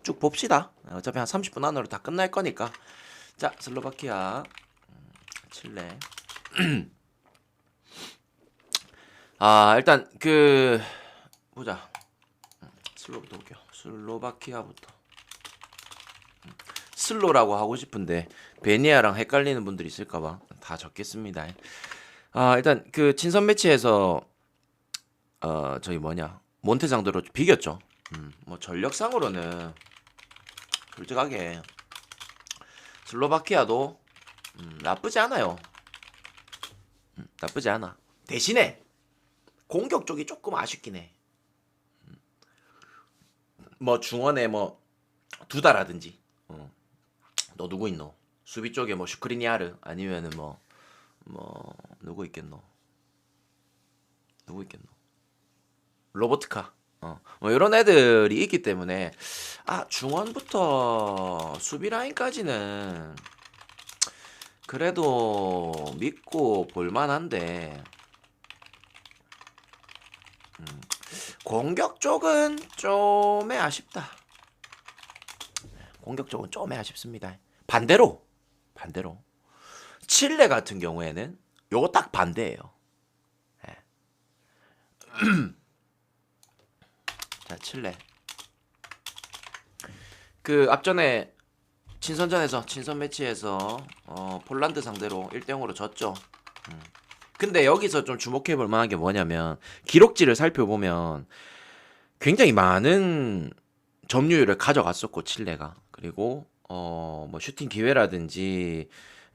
쭉 봅시다. 어차피 한 30분 안으로 다 끝날 거니까. 자, 슬로바키아, 칠레. 일단 보자. 슬로부터 볼게요. 슬로바키아부터. 슬로라고 하고 싶은데 베니아랑 헷갈리는 분들이 있을까봐 다 적겠습니다. 일단 그 친선 매치에서 저기 몬테장도로 비겼죠. 뭐 전력상으로는 솔직하게 슬로바키아도 나쁘지 않아요. 나쁘지 않아. 대신에 공격 쪽이 조금 아쉽긴 해. 뭐 중원에 뭐 두다라든지. 너 누구 있노? 수비 쪽에 뭐 슈크리니아르 아니면은 뭐 누구 있겠노? 로보트카. 뭐 이런 애들이 있기 때문에 중원부터 수비 라인까지는 그래도 믿고 볼만한데 공격 쪽은 좀에 아쉽다. 공격 쪽은 좀에 아쉽습니다. 반대로 칠레 같은 경우에는 요거 딱 반대예요. 예. 자, 칠레. 그 앞전에 친선 매치에서 폴란드 상대로 1대0으로 졌죠. 근데 여기서 좀 주목해 볼 만한 게 뭐냐면 기록지를 살펴보면 굉장히 많은 점유율을 가져갔었고 칠레가. 그리고 뭐 슈팅 기회라든지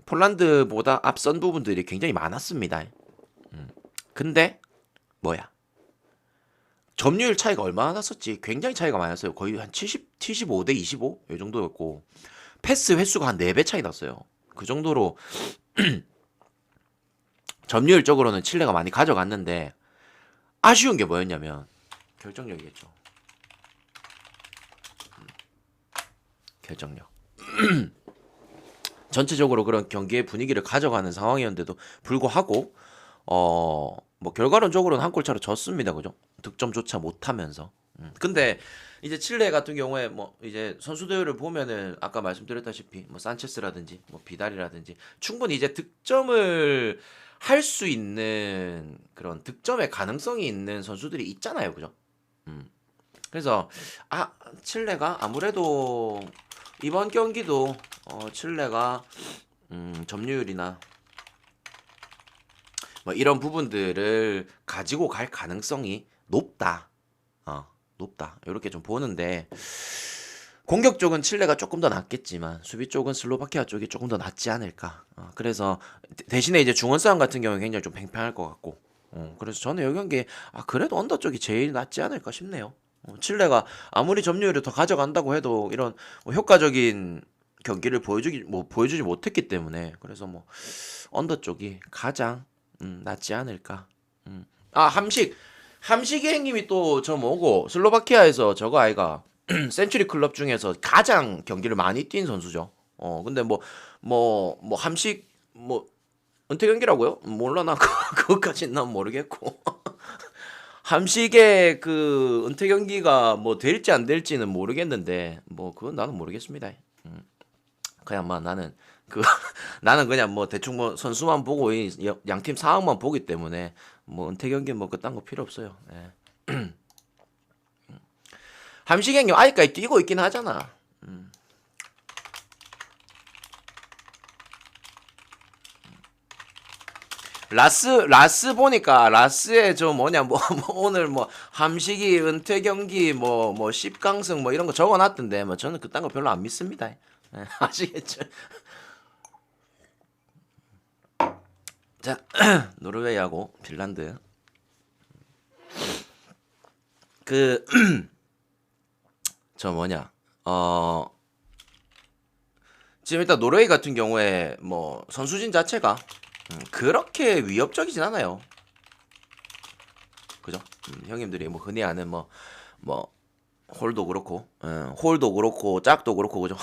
폴란드보다 앞선 부분들이 굉장히 많았습니다. 근데 뭐야? 점유율 차이가 얼마나 났었지? 굉장히 차이가 많이 났어요. 거의 한 75대 25? 이 정도였고 패스 횟수가 한 4배 차이 났어요. 그 정도로 점유율적으로는 칠레가 많이 가져갔는데 아쉬운 게 뭐였냐면 결정력이겠죠. 결정력. 전체적으로 그런 경기의 분위기를 가져가는 상황이었는데도 불구하고 뭐 결과론적으로는 한 골 차로 졌습니다. 그죠? 득점조차 못하면서. 근데 이제 칠레 같은 경우에 뭐 이제 선수들을 보면은 아까 말씀드렸다시피 뭐 산체스라든지 뭐 비달이라든지 충분히 이제 득점을 할 수 있는 그런 득점의 가능성이 있는 선수들이 있잖아요. 그죠? 음. 그래서 칠레가 아무래도 이번 경기도 칠레가 점유율이나 뭐 이런 부분들을 가지고 갈 가능성이 높다. 높다. 이렇게 좀 보는데 공격 쪽은 칠레가 조금 더 낫겠지만 수비 쪽은 슬로바키아 쪽이 조금 더 낫지 않을까. 그래서 대신에 이제 중원 싸움 같은 경우는 굉장히 좀 팽팽할 것 같고. 그래서 저는 이 경기에 그래도 언더 쪽이 제일 낫지 않을까 싶네요. 칠레가 아무리 점유율을 더 가져간다고 해도 이런 뭐 효과적인 경기를 보여주지 못했기 때문에 그래서 뭐 언더 쪽이 가장 낫지 않을까. 함식이 형님이 또 저 뭐고 슬로바키아에서 저거 아이가 센츄리 클럽 중에서 가장 경기를 많이 뛴 선수죠. 근데 뭐 함식 뭐 은퇴 경기라고요? 몰라 나 그것까지는 난 모르겠고. 함식의 그 은퇴 경기가 뭐 될지 안 될지는 모르겠는데 뭐 그건 나는 모르겠습니다. 그냥 뭐 나는 그 나는 그냥 뭐 대충 뭐 선수만 보고 양팀 상황만 보기 때문에 뭐 은퇴 경기 뭐 그딴 거 필요 없어요. 예. 함식행님 아직까지 뛰고 있긴 하잖아. 라스 보니까 라스에 저 뭐 오늘 뭐 함식이 은퇴 경기 뭐 10강승 뭐 이런 거 적어놨던데 뭐 저는 그딴 거 별로 안 믿습니다. 예, 아시겠죠? 자, 노르웨이하고 핀란드. 그 저 지금 일단 노르웨이 같은 경우에 뭐 선수진 자체가 그렇게 위협적이진 않아요. 그죠? 형님들이 뭐 흔히 아는 뭐 홀도 그렇고 짝도 그렇고 그죠?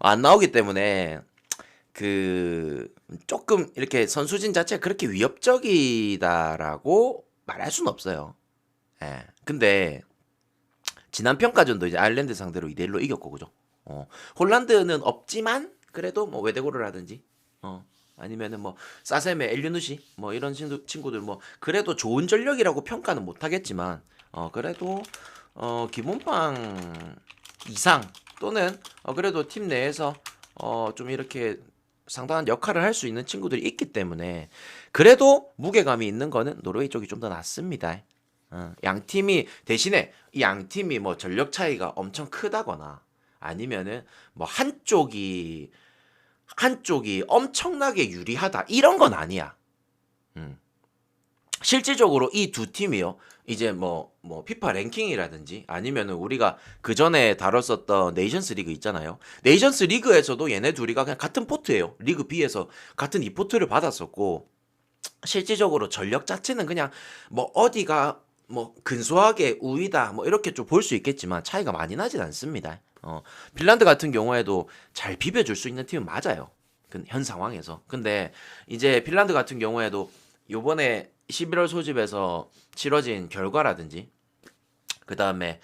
안 나오기 때문에 그 조금 이렇게 선수진 자체가 그렇게 위협적이다라고 말할 수는 없어요. 예. 근데 지난 평가전도 이제 아일랜드 상대로 2대1로 이겼고 그죠? 홀란드는 없지만 그래도 뭐 웨데고르라든지 아니면은 뭐 사셈의 엘류누시 뭐 이런 친구들 뭐 그래도 좋은 전력이라고 평가는 못 하겠지만 그래도 기본빵 이상 또는 그래도 팀 내에서 좀 이렇게 상당한 역할을 할 수 있는 친구들이 있기 때문에 그래도 무게감이 있는 거는 노르웨이 쪽이 좀 더 낫습니다. 양 팀이 대신에 이 양 팀이 뭐 전력 차이가 엄청 크다거나 아니면은 뭐 한쪽이 엄청나게 유리하다 이런 건 아니야. 음. 실질적으로 이 두 팀이요. 이제 뭐 피파 랭킹이라든지 아니면은 우리가 그 전에 다뤘었던 네이션스 리그 있잖아요. 네이션스 리그에서도 얘네 둘이가 그냥 같은 포트예요. 리그 B에서 같은 이 포트를 받았었고 실질적으로 전력 자체는 그냥 뭐 어디가 뭐 근소하게 우위다 뭐 이렇게 좀 볼 수 있겠지만 차이가 많이 나진 않습니다. 핀란드 같은 경우에도 잘 비벼줄 수 있는 팀은 맞아요. 현 상황에서. 근데 이제 핀란드 같은 경우에도 요번에 11월 소집에서 치러진 결과라든지 그 다음에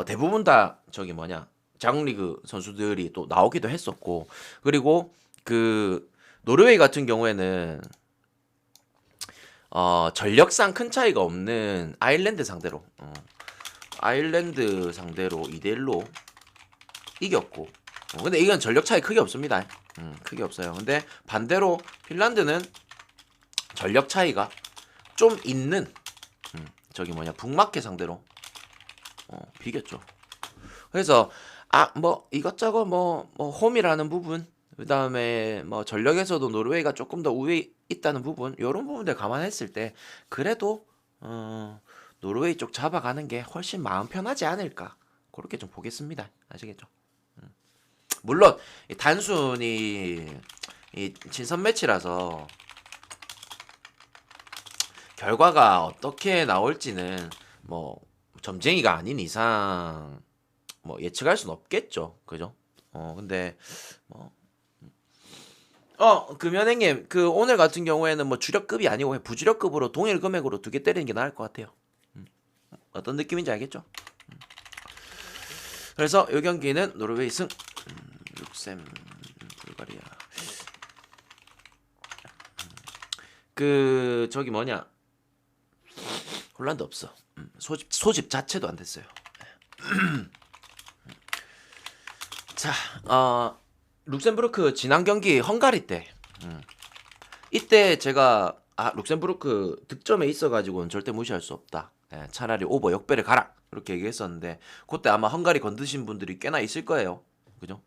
대부분 다 저기 뭐냐 장리그 선수들이 또 나오기도 했었고 그리고 그 노르웨이 같은 경우에는 전력상 큰 차이가 없는 아일랜드 상대로 2대1로 이겼고 근데 이건 전력 차이 크게 없습니다. 크게 없어요. 근데 반대로 핀란드는 전력 차이가 좀 있는 저기 뭐냐 북마켓 상대로 비겼죠. 그래서 뭐 이것저것 뭐 홈이라는 부분 그다음에 뭐 전력에서도 노르웨이가 조금 더 우위에 있다는 부분 이런 부분들 감안했을 때 그래도 노르웨이 쪽 잡아가는 게 훨씬 마음 편하지 않을까 그렇게 좀 보겠습니다. 아시겠죠? 물론 단순히 이 친선 매치라서 결과가 어떻게 나올지는 뭐 점쟁이가 아닌 이상 뭐 예측할 수는 없겠죠. 그죠? 근데 뭐 금연행님 그 오늘 같은 경우에는 뭐 주력급이 아니고 부주력급으로 동일 금액으로 두 개 때리는 게 나을 것 같아요. 어떤 느낌인지 알겠죠? 그래서 이 경기는 노르웨이 승, 룩셈, 불가리아. 그 저기 뭐냐 홀란드 없어. 소집 자체도 안 됐어요. 자, 룩셈부르크 지난 경기 헝가리 때 이때 제가 룩셈부르크 득점에 있어가지고는 절대 무시할 수 없다. 차라리 오버 역배를 가라 그렇게 얘기했었는데 그때 아마 헝가리 건드신 분들이 꽤나 있을 거예요. 그죠?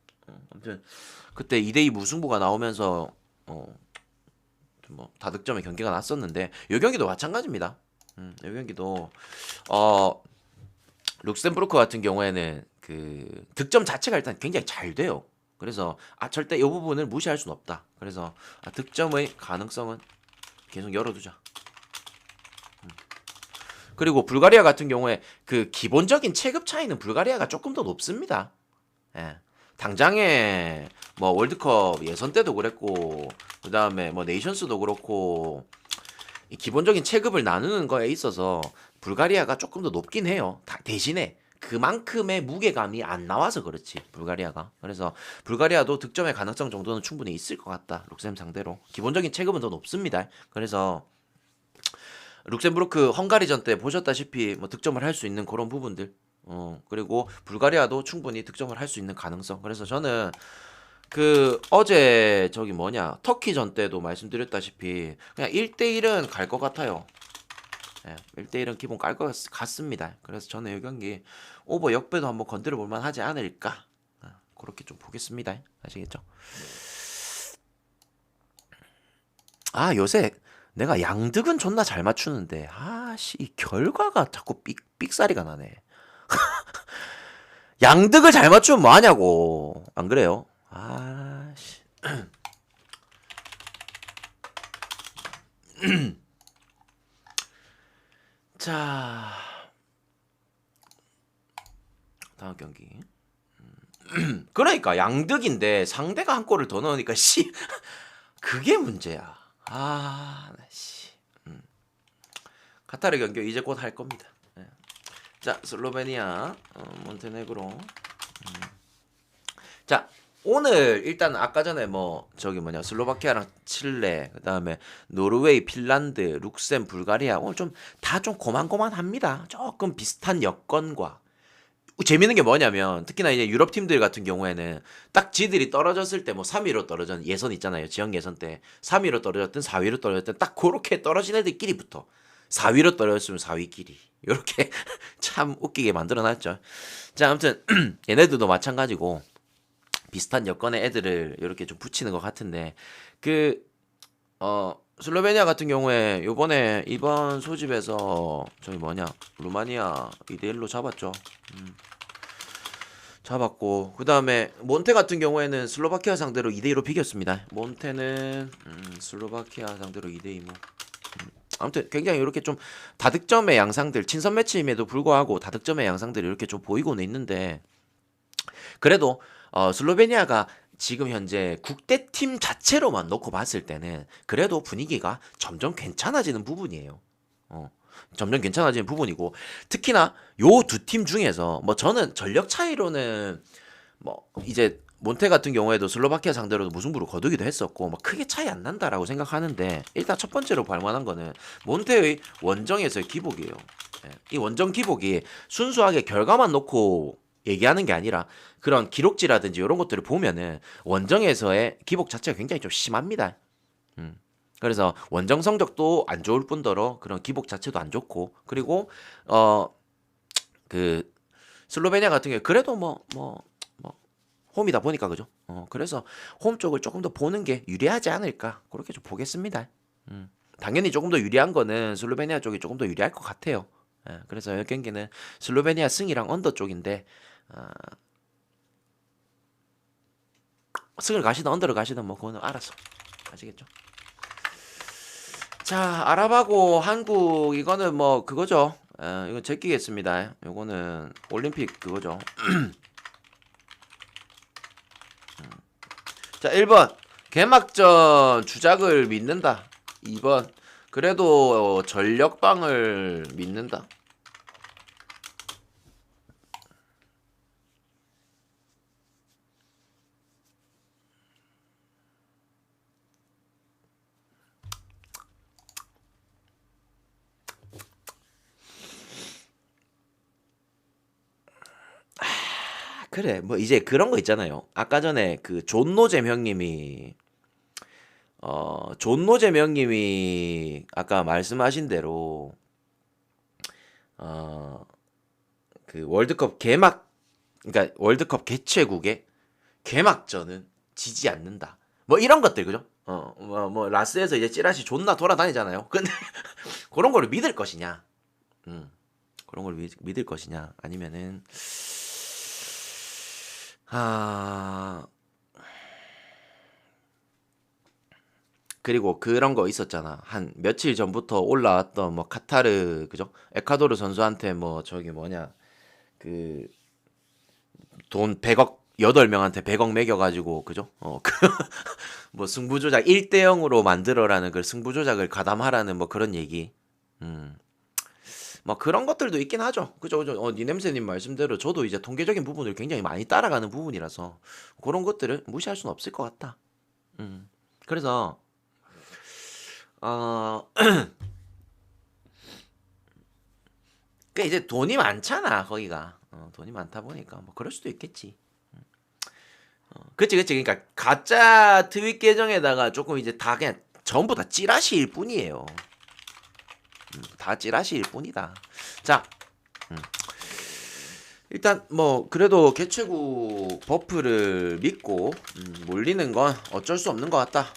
아무튼 그때 2대2 무승부가 나오면서 뭐 다득점의 경기가 났었는데 이 경기도 마찬가지입니다. 이 경기도 룩셈부르크 같은 경우에는 그 득점 자체가 일단 굉장히 잘 돼요. 그래서 절대 이 부분을 무시할 수는 없다. 그래서 득점의 가능성은 계속 열어두자. 그리고 불가리아 같은 경우에 그 기본적인 체급 차이는 불가리아가 조금 더 높습니다. 예. 당장에 뭐 월드컵 예선 때도 그랬고 그다음에 뭐 네이션스도 그렇고 이 기본적인 체급을 나누는 거에 있어서 불가리아가 조금 더 높긴 해요. 대신에 그만큼의 무게감이 안 나와서 그렇지 불가리아가. 그래서 불가리아도 득점의 가능성 정도는 충분히 있을 것 같다. 룩셈 상대로 기본적인 체급은 더 높습니다. 그래서 룩셈부르크 헝가리전 때 보셨다시피 뭐 득점을 할 수 있는 그런 부분들 그리고 불가리아도 충분히 득점을 할 수 있는 가능성. 그래서 저는 그 어제 저기 뭐냐 터키전 때도 말씀드렸다시피 그냥 1대1은 갈 것 같아요. 1대1은 기본 깔 것 같습니다. 그래서 저는 이 경기 오버 역배도 한번 건드려 볼만 하지 않을까 그렇게 좀 보겠습니다. 아시겠죠? 요새 내가 양득은 존나 잘 맞추는데 이 결과가 자꾸 삑사리가 나네. 양득을 잘 맞추면 뭐 하냐고. 안 그래요? 씨. 자, 다음 경기. 그러니까 양득인데 상대가 한 골을 더 넣으니까 그게 문제야. 나 씨. 카타르 경기 이제 곧 할 겁니다. 자, 슬로베니아, 몬테네그로. 자, 오늘 일단 아까 전에 뭐 저기 뭐냐 슬로바키아랑 칠레, 그다음에 노르웨이, 핀란드, 룩셈, 불가리아 오늘 좀 다 좀 고만고만합니다. 조금 비슷한 여건과 재밌는 게 뭐냐면 특히나 이제 유럽 팀들 같은 경우에는 딱 지들이 떨어졌을 때 뭐 3위로 떨어진 예선 있잖아요. 지역 예선 때 3위로 떨어졌든 4위로 떨어졌든 딱 그렇게 떨어진 애들끼리 붙어. 4위로 떨어졌으면 4위끼리 이렇게 참 웃기게 만들어놨죠. 자, 아무튼 얘네들도 마찬가지고 비슷한 여건의 애들을 이렇게 좀 붙이는 것 같은데 그 슬로베니아 같은 경우에 요번에 이번 소집에서 저기 뭐냐 루마니아 2대1로 잡았죠. 잡았고 그다음에 몬테 같은 경우에는 슬로바키아 상대로 2대2로 비겼습니다. 몬테는 슬로바키아 상대로 2대2 뭐 아무튼 굉장히 이렇게 좀 다득점의 양상들 친선 매치임에도 불구하고 다득점의 양상들이 이렇게 좀 보이고는 있는데 그래도 슬로베니아가 지금 현재 국대팀 자체로만 놓고 봤을 때는 그래도 분위기가 점점 괜찮아지는 부분이에요. 점점 괜찮아지는 부분이고 특히나 요 두 팀 중에서 뭐 저는 전력 차이로는 뭐 이제 몬테 같은 경우에도 슬로바키아 상대로도 무승부로 거두기도 했었고 뭐 크게 차이 안 난다라고 생각하는데 일단 첫 번째로 발만한 거는 몬테의 원정에서의 기복이에요. 예, 이 원정 기복이 순수하게 결과만 놓고 얘기하는 게 아니라 그런 기록지라든지 이런 것들을 보면은 원정에서의 기복 자체가 굉장히 좀 심합니다. 음. 그래서 원정 성적도 안 좋을 뿐더러 그런 기복 자체도 안 좋고 그리고 그 슬로베니아 같은 경우에 그래도 뭐 홈이다 보니까 그죠? 그래서 홈 쪽을 조금 더 보는 게 유리하지 않을까 그렇게 좀 보겠습니다. 당연히 조금 더 유리한 거는 슬로베니아 쪽이 조금 더 유리할 것 같아요. 예, 그래서 이 경기는 슬로베니아 승이랑 언더 쪽인데 승을 가시든 언더를 가시든 뭐 그거는 알아서 아시겠죠? 자, 아랍하고 한국 이거는 뭐 그거죠. 이거 제끼겠습니다. 요거는 올림픽 그거죠. 자, 1번 개막전 주작을 믿는다. 2번 그래도 전력방을 믿는다. 그래 뭐 이제 그런 거 있잖아요. 아까 전에 그 존노잼 형님이 존노잼 형님이 아까 말씀하신 대로 어 그 월드컵 개막 그러니까 월드컵 개최국의 개막전은 지지 않는다. 뭐 이런 것들 그죠? 뭐 라스에서 이제 찌라시 존나 돌아다니잖아요. 근데 그런 거를 믿을 것이냐? 그런 걸 믿을 것이냐? 아니면은 아 그리고 그런 거 있었잖아. 한 며칠 전부터 올라왔던 뭐 카타르 그죠? 에콰도르 선수한테 뭐 저기 뭐냐 그 돈 100억 8명한테 100억 매겨가지고 그죠? 뭐 승부조작 1대 0으로 만들어라는 그 승부조작을 가담하라는 뭐 그런 얘기. 음. 뭐 그런 것들도 있긴 하죠. 그죠, 그죠. 니냄새님 말씀대로 저도 이제 통계적인 부분을 굉장히 많이 따라가는 부분이라서 그런 것들을 무시할 수는 없을 것 같다. 그래서 어, 그 이제 돈이 많잖아 거기가. 돈이 많다 보니까 뭐 그럴 수도 있겠지. 그치, 그치. 그러니까 가짜 트윗 계정에다가 조금 이제 다 그냥 전부 다 찌라시일 뿐이에요. 다 찌라시일 뿐이다. 자, 일단 뭐 그래도 개최국 버프를 믿고 몰리는 건 어쩔 수 없는 것 같다.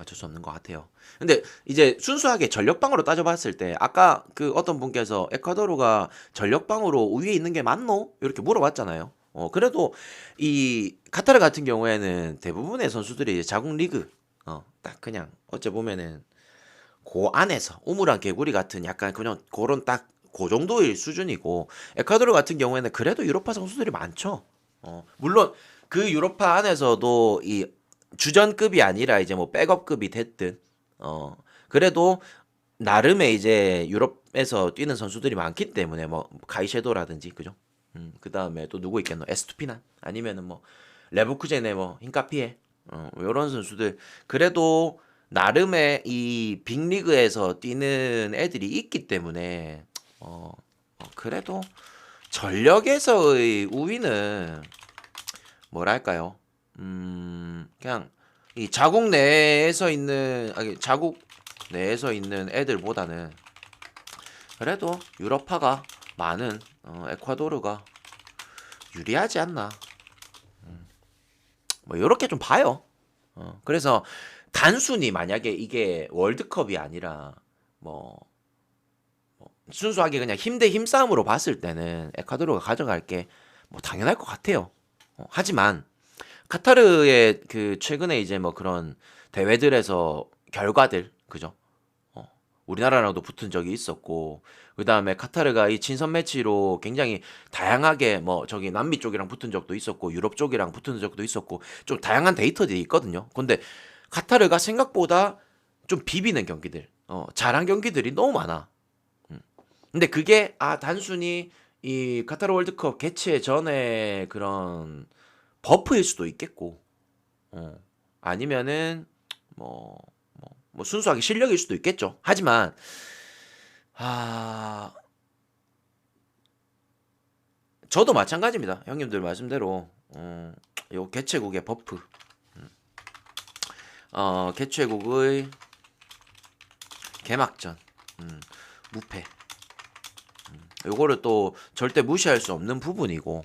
어쩔 수 없는 것 같아요. 근데 이제 순수하게 전력방으로 따져봤을 때 아까 그 어떤 분께서 에콰도르가 전력방으로 우위에 있는 게 맞노? 이렇게 물어봤잖아요. 그래도 이 카타르 같은 경우에는 대부분의 선수들이 이제 자국 리그 딱 그냥 어째 보면은 그 안에서 우물안 개구리 같은 약간 그냥 그런 딱 그 정도의 수준이고 에콰도르 같은 경우에는 그래도 유로파 선수들이 많죠. 물론 그 유로파 안에서도 이 주전급이 아니라 이제 뭐 백업급이 됐든 그래도 나름의 이제 유럽 유럽에서 뛰는 선수들이 많기 때문에 뭐 카이셰도라든지 그죠? 그 다음에 또 누구 있겠노? 에스투피난 아니면은 뭐 레버쿠젠의 뭐 힌카피에 이런 선수들 그래도 나름의 이 빅리그에서 뛰는 애들이 있기 때문에 그래도 전력에서의 우위는 뭐랄까요? 그냥 이 자국 내에서 있는 아니 자국 내에서 있는 애들보다는 그래도 유럽파가 많은 에콰도르가 유리하지 않나. 뭐 요렇게 좀 봐요. 그래서 단순히 만약에 이게 월드컵이 아니라 뭐 순수하게 그냥 힘 대 힘 싸움으로 봤을 때는 에콰도르가 가져갈 게 뭐 당연할 것 같아요. 하지만 카타르의 그 최근에 이제 뭐 그런 대회들에서 결과들 그죠? 우리나라랑도 붙은 적이 있었고 그 다음에 카타르가 이 친선 매치로 굉장히 다양하게 뭐 저기 남미 쪽이랑 붙은 적도 있었고 유럽 쪽이랑 붙은 적도 있었고 좀 다양한 데이터들이 있거든요. 근데 카타르가 생각보다 좀 비비는 경기들, 잘한 경기들이 너무 많아. 근데 그게 단순히 이 카타르 월드컵 개최 전에 그런 버프일 수도 있겠고, 아니면은 뭐, 뭐 순수하게 실력일 수도 있겠죠. 하지만 아 저도 마찬가지입니다. 형님들 말씀대로 요 개최국의 버프, 개최국의 개막전, 무패. 요거를 또 절대 무시할 수 없는 부분이고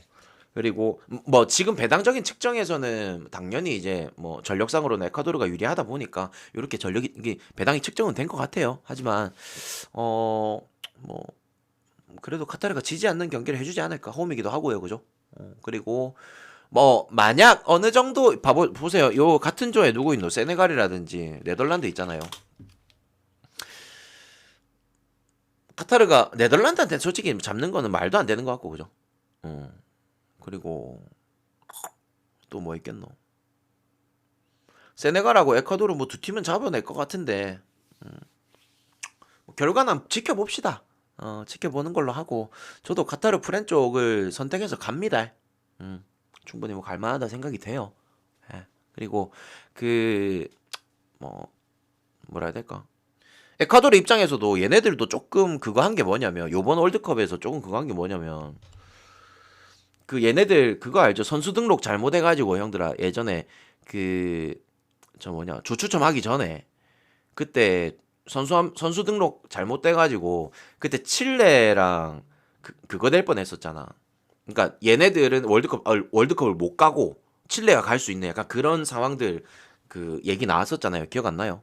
그리고 뭐 지금 배당적인 측정에서는 당연히 이제 뭐 전력상으로는 에콰도르가 유리하다 보니까 이렇게 전력이 이게 배당이 측정은 된 것 같아요. 하지만 뭐 그래도 카타르가 지지 않는 경기를 해주지 않을까 홈이기도 하고요, 그죠? 그리고 뭐 만약 어느 정도 보세요. 요 같은 조에 누구 있노? 세네갈이라든지 네덜란드 있잖아요. 카타르가 네덜란드한테 솔직히 잡는 거는 말도 안 되는 것 같고 그죠? 그리고 또 뭐 있겠노? 세네갈하고 에콰도르 뭐 두 팀은 잡아낼 것 같은데 뭐 결과는 지켜봅시다. 지켜보는 걸로 하고 저도 카타르 프렌 쪽을 선택해서 갑니다. 충분히 뭐 갈만하다 생각이 돼요. 예. 그리고 그 뭐 뭐라 해야 될까? 에콰도르 입장에서도 얘네들도 조금 그거 한 게 뭐냐면 요번 월드컵에서 조금 그거 한 게 뭐냐면 그 얘네들 그거 알죠? 선수 등록 잘못해가지고 형들아 예전에 그 저 뭐냐 조추첨 하기 전에 그때 선수 등록 잘못돼가지고 그때 칠레랑 그거 될 뻔했었잖아. 그러니까 얘네들은 월드컵을 못 가고 칠레가 갈 수 있는 약간 그런 상황들 그 얘기 나왔었잖아요. 기억 안 나요?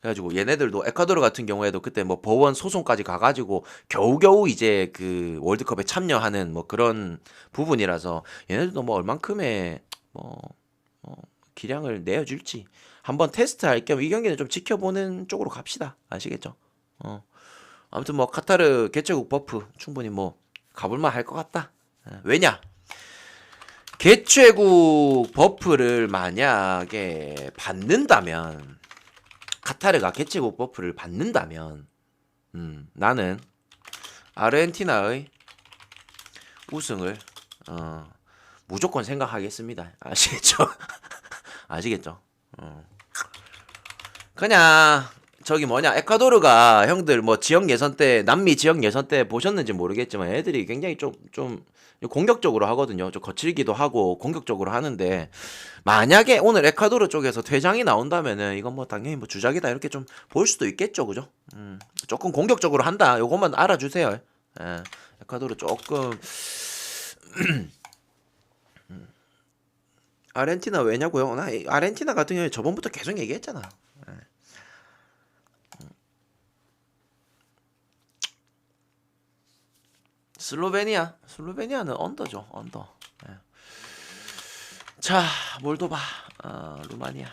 그래가지고 얘네들도 에콰도르 같은 경우에도 그때 뭐 법원 소송까지 가가지고 겨우겨우 이제 그 월드컵에 참여하는 뭐 그런 부분이라서 얘네들도 뭐 얼만큼의 뭐 기량을 내어줄지 한번 테스트할 겸 이 경기는 좀 지켜보는 쪽으로 갑시다. 아시겠죠? 아무튼 뭐 카타르 개최국 버프 충분히 뭐 가볼만 할 것 같다. 왜냐? 개최국 버프를 만약에 받는다면 카타르가 개최국 버프를 받는다면 나는 아르헨티나의 우승을 무조건 생각하겠습니다. 아시겠죠? 아시겠죠? 그냥 저기 뭐냐 에콰도르가 형들 뭐 지역 예선 때 남미 지역 예선 때 보셨는지 모르겠지만 애들이 굉장히 좀 공격적으로 하거든요. 좀 거칠기도 하고 공격적으로 하는데 만약에 오늘 에콰도르 쪽에서 퇴장이 나온다면은 이건 뭐 당연히 뭐 주작이다 이렇게 좀 볼 수도 있겠죠, 그죠? 조금 공격적으로 한다. 요것만 알아주세요. 예, 에콰도르 조금 아르헨티나 왜냐고요? 나 아르헨티나 같은 경우에 저번부터 계속 얘기했잖아. 슬로베니아는 언더죠, 언더. 예. 자, 몰도바, 루마니아.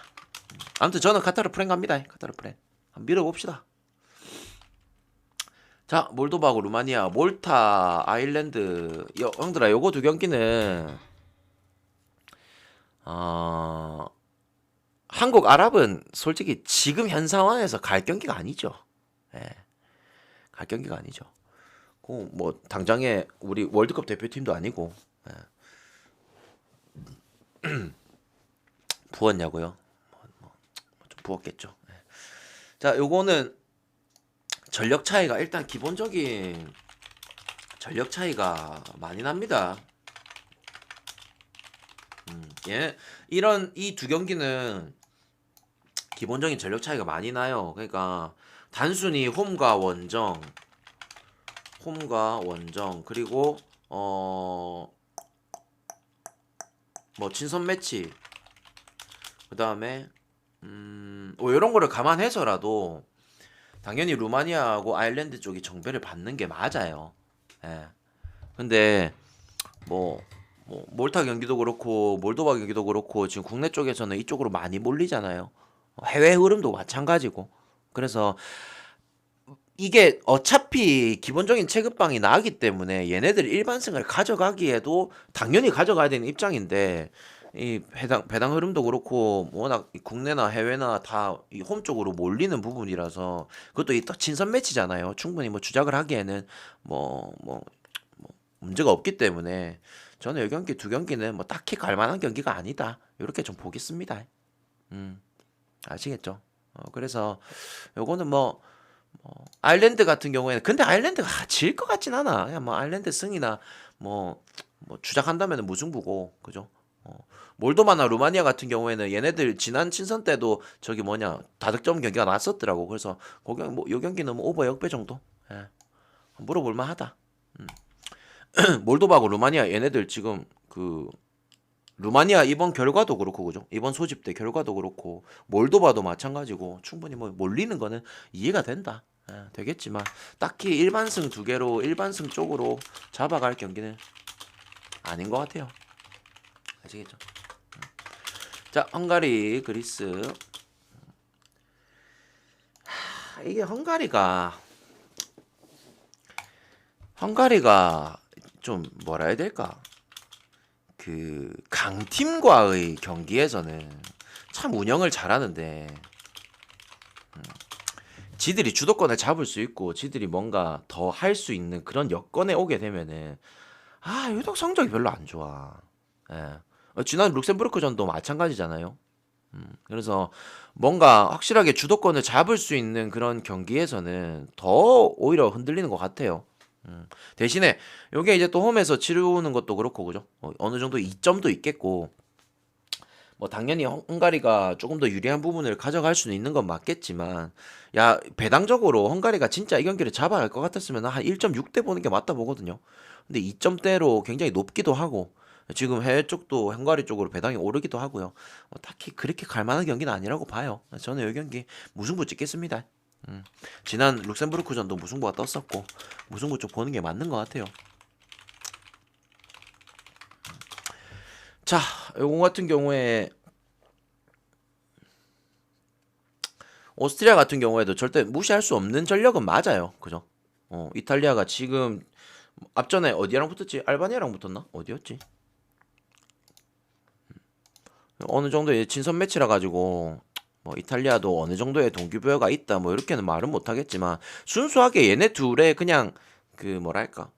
아무튼 저는 카타르 프렌 갑니다. 카타르 프렌. 한번 밀어봅시다. 자, 몰도바하고 루마니아, 몰타, 아일랜드. 형들아, 요거 두 경기는 한국 아랍은 솔직히 지금 현 상황에서 갈 경기가 아니죠. 예. 할 경기가 아니죠. 뭐 당장에 우리 월드컵 대표팀도 아니고. 예. 부었냐고요? 좀 부었겠죠. 예. 자, 요거는 전력 차이가 일단 기본적인 전력 차이가 많이 납니다. 예, 이런 이 두 경기는 기본적인 전력 차이가 많이 나요. 그러니까 단순히 홈과 원정 그리고 뭐 친선 매치 그다음에 뭐 이런 거를 감안해서라도 당연히 루마니아하고 아일랜드 쪽이 정배를 받는 게 맞아요. 예. 근데 뭐 몰타 경기도 그렇고 몰도바 경기도 그렇고 지금 국내 쪽에서는 이쪽으로 많이 몰리잖아요. 해외 흐름도 마찬가지고. 그래서 이게 어차피 기본적인 체급방이 나기 때문에 얘네들 일반승을 가져가기에도 당연히 가져가야 되는 입장인데 이 배당 흐름도 그렇고 워낙 이 국내나 해외나 다 이 홈 쪽으로 몰리는 부분이라서 그것도 이 딱 친선 매치잖아요. 충분히 뭐 주작을 하기에는 뭐 문제가 없기 때문에 저는 이 경기 두 경기는 뭐 딱히 갈 만한 경기가 아니다. 이렇게 좀 보겠습니다. 아시겠죠? 그래서 요거는 아일랜드 같은 경우에는 근데 아일랜드가 질 것 같진 않아. 그냥 뭐 아일랜드 승이나 뭐 주작한다면 무승부고 그죠? 몰도바나 루마니아 같은 경우에는 얘네들 지난 친선 때도 저기 다득점 경기가 났었더라고. 그래서 요 경기는 뭐 오버 역배 정도. 예. 물어볼 만하다. 몰도바고 루마니아 얘네들 지금 루마니아 이번 결과도 그렇고 그죠? 이번 소집 때 결과도 그렇고 몰도바도 마찬가지고 충분히 뭐 몰리는 거는 이해가 된다. 예, 되겠지만 딱히 일반승 두 개로 일반승 쪽으로 잡아갈 경기는 아닌 것 같아요. 아시겠죠? 자, 헝가리, 그리스. 이게 헝가리가 좀 뭐라 해야 될까? 강팀과의 경기에서는 참 운영을 잘하는데 지들이 주도권을 잡을 수 있고 지들이 뭔가 더 할 수 있는 그런 여건에 오게 되면은 유독 성적이 별로 안 좋아. 예. 지난 룩셈부르크전도 마찬가지잖아요. 그래서 뭔가 확실하게 주도권을 잡을 수 있는 그런 경기에서는 더 오히려 흔들리는 것 같아요. 대신에 요게 이제 또 홈에서 치르는 것도 그렇고 그죠? 어느 정도 이점도 있겠고 뭐 당연히 헝가리가 조금 더 유리한 부분을 가져갈 수는 있는 건 맞겠지만 야 배당적으로 헝가리가 진짜 이 경기를 잡아갈 것 같았으면 한 1.6대 보는 게 맞다 보거든요. 근데 2점대로 굉장히 높기도 하고 지금 해외 쪽도 헝가리 쪽으로 배당이 오르기도 하고요. 딱히 그렇게 갈 만한 경기는 아니라고 봐요. 저는 이 경기 무승부 찍겠습니다. 지난 룩셈부르크전도 무승부가 떴었고 무승부 쪽 보는 게 맞는 것 같아요. 자, 요거 같은 경우에 오스트리아 같은 경우에도 절대 무시할 수 없는 전력은 맞아요. 그죠? 이탈리아가 지금 앞전에 어디랑 붙었지? 알바니아랑 붙었나? 어디였지? 어느 정도의 친선 매치라 가지고 뭐 이탈리아도 어느 정도의 동기부여가 있다 뭐 이렇게는 말은 못하겠지만 순수하게 얘네 둘의 그냥 뭐랄까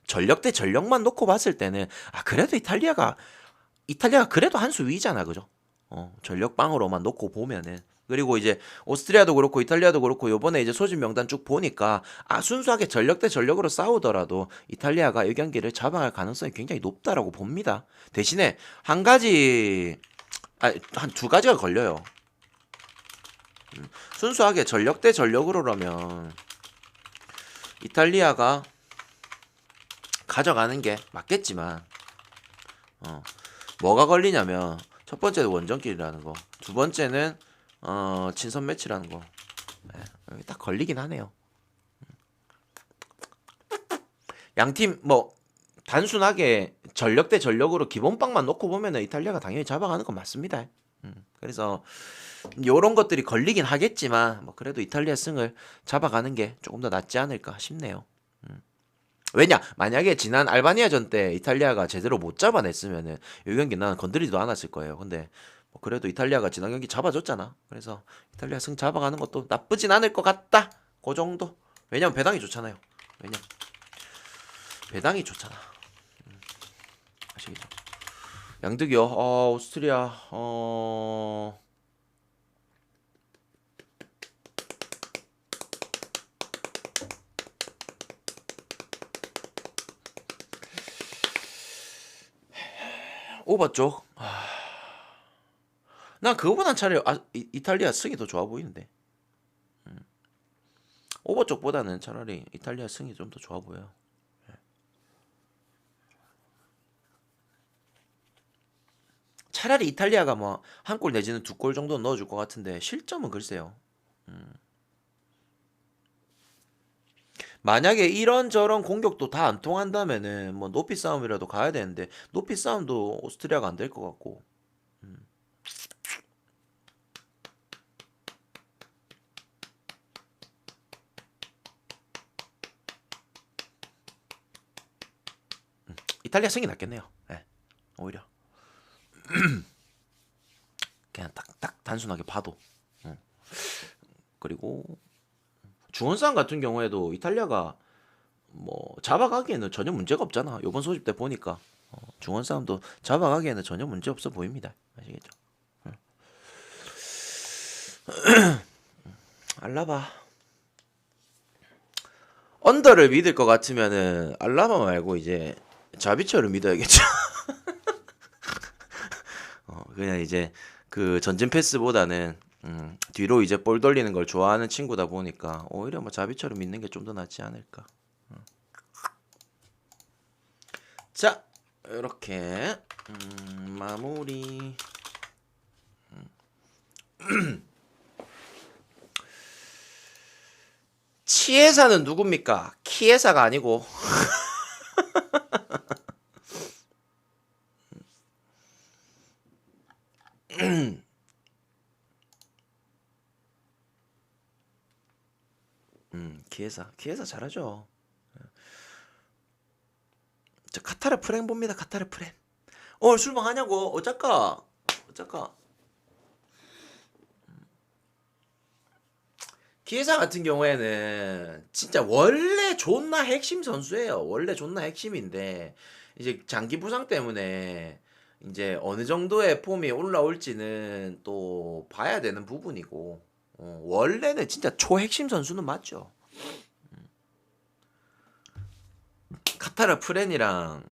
전력 대 전력만 놓고 봤을 때는 그래도 이탈리아가 그래도 한 수 위잖아 그죠? 전력방으로만 놓고 보면은 그리고 이제 오스트리아도 그렇고 이탈리아도 그렇고 요번에 이제 소집 명단 쭉 보니까 순수하게 전력 대 전력으로 싸우더라도 이탈리아가 이 경기를 잡아갈 가능성이 굉장히 높다라고 봅니다. 대신에 한 가지 한 두 가지가 걸려요. 순수하게 전력 대 전력으로라면 이탈리아가 가져가는 게 맞겠지만 뭐가 걸리냐면 첫 번째는 원정길이라는 거, 두 번째는 친선 매치라는 거. 여기 딱 걸리긴 하네요. 양팀 단순하게 전력 대 전력으로 기본빵만 놓고 보면은 이탈리아가 당연히 잡아가는 건 맞습니다. 그래서 요런 것들이 걸리긴 하겠지만 그래도 이탈리아 승을 잡아가는 게 조금 더 낫지 않을까 싶네요. 왜냐 만약에 지난 알바니아전 때 이탈리아가 제대로 못 잡아냈으면은 이 경기 난 건드리지도 않았을 거예요. 근데 그래도 이탈리아가 지난 경기 잡아줬잖아. 그래서 이탈리아 승 잡아가는 것도 나쁘진 않을 것 같다. 그 정도. 왜냐면 배당이 좋잖아요. 왜냐 배당이 좋잖아. 아시겠죠? 양득이요. 오스트리아. 오버 쪽. 난 그거보단 차라리 이탈리아 승이 더 좋아 보이는데. 오버 쪽보다는 차라리 이탈리아 승이 좀 더 좋아 보여요. 차라리 이탈리아가 뭐 한 골 내지는 두 골 정도 넣어줄 것 같은데 실점은 글쎄요. 만약에 이런저런 공격도 다 안 통한다면은 뭐 높이 싸움이라도 가야 되는데 높이 싸움도 오스트리아가 안 될 것 같고. 이탈리아 승이 낫겠네요. 네, 오히려 그냥 딱 단순하게 봐도. 그리고 중원싸움 같은 경우에도 이탈리아가 뭐 잡아가기에는 전혀 문제가 없잖아. 요번 소집 때 보니까 중원싸움도 잡아가기에는 전혀 문제 없어 보입니다. 아시겠죠? 알라바 언더를 믿을 것 같으면은 알라바 말고 이제 자비처를 믿어야겠죠. 그냥 이제 그 전진 패스보다는 뒤로 이제 볼 돌리는 걸 좋아하는 친구다 보니까 오히려 뭐 자비처럼 믿는 게 좀 더 낫지 않을까. 자, 이렇게 마무리. 치에사는 누굽니까? 키에사가 아니고. 키에사 잘하죠. 저 카타르 프랭 봅니다. 카타르 프랭. 술망하냐고? 어쩔까? 키에사 같은 경우에는 진짜 원래 존나 핵심 선수예요. 원래 존나 핵심인데 이제 장기 부상 때문에 이제 어느 정도의 폼이 올라올지는 또 봐야 되는 부분이고 원래는 진짜 초핵심 선수는 맞죠. 카타르 프렌이랑